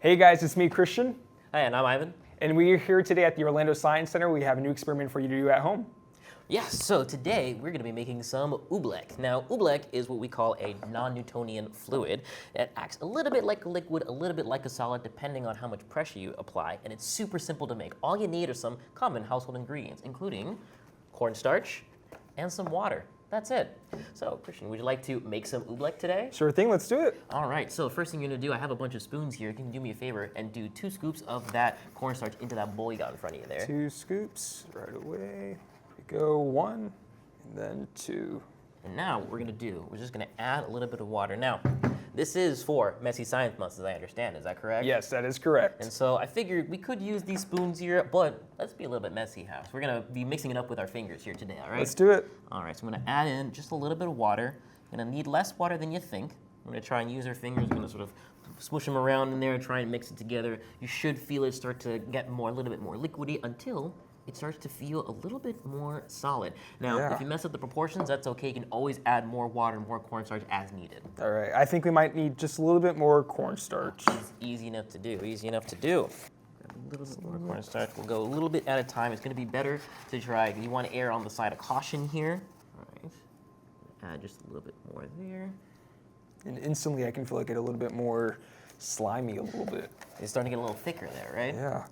Hey guys, it's me, Christian. Hi, and I'm Ivan. And we are here today at the Orlando Science Center. We have a new experiment for you to do at home. Yes, so today we're going to be making some Oobleck. Now, Oobleck is what we call a non-Newtonian fluid. It acts a little bit like a liquid, a little bit like a solid, depending on how much pressure you apply, and it's super simple to make. All you need are some common household ingredients, including cornstarch and some water. That's it. So, Christian, would you like to make some Oobleck today? Sure thing, let's do it. All right, so first thing you're gonna do, I have a bunch of spoons here. Can you do me a favor and do 2 scoops of that cornstarch into that bowl you got in front of you there? 2 scoops right away. Here we go, 1, and then 2. And now what we're gonna do, we're just gonna add a little bit of water. Now, this is for Messy Science Month, as I understand, is that correct? Yes, that is correct. And so I figured we could use these spoons here, but let's be a little bit messy, House. We're gonna be mixing it up with our fingers here today, all right? Let's do it. All right, so I'm gonna add in just a little bit of water. I'm gonna need less water than you think. We're gonna try and use our fingers. We're gonna sort of smoosh them around in there and try and mix it together. You should feel it start to get a little bit more liquidy until it starts to feel a little bit more solid. Now, if you mess up the proportions, that's okay. You can always add more water, more cornstarch as needed. All right, I think we might need just a little bit more cornstarch. It's easy enough to do, easy enough to do. Grab a little bit more cornstarch. We'll go a little bit at a time. It's gonna be better to try. You wanna err on the side of caution here. All right, add just a little bit more there. And instantly I can feel like it a little bit more slimy a little bit. It's starting to get a little thicker there, right? Yeah.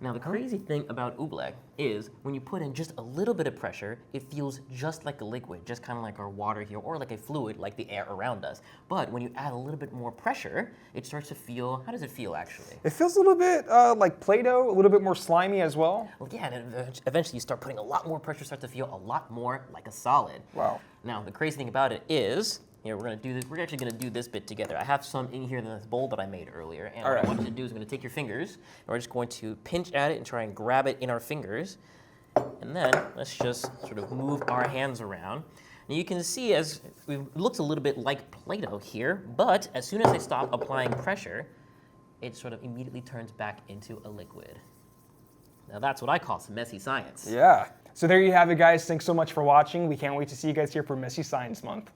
Now, the crazy thing about Oobleck is when you put in just a little bit of pressure, it feels just like a liquid, just kind of like our water here, or like a fluid, like the air around us. But when you add a little bit more pressure, it starts to feel, how does it feel actually? It feels a little bit like Play-Doh, a little bit more slimy as well. Well, yeah, and eventually you start putting a lot more pressure, start to feel a lot more like a solid. Wow. Now, the crazy thing about it is, here, we're gonna do this. We're actually gonna do this bit together. I have some in here in this bowl that I made earlier, and what I want you to do is I'm gonna take your fingers, and we're just going to pinch at it and try and grab it in our fingers, and then let's just sort of move our hands around. And you can see as it looks a little bit like Play-Doh here, but as soon as I stop applying pressure, it sort of immediately turns back into a liquid. Now that's what I call some messy science. Yeah. So there you have it, guys. Thanks so much for watching. We can't wait to see you guys here for Messy Science Month.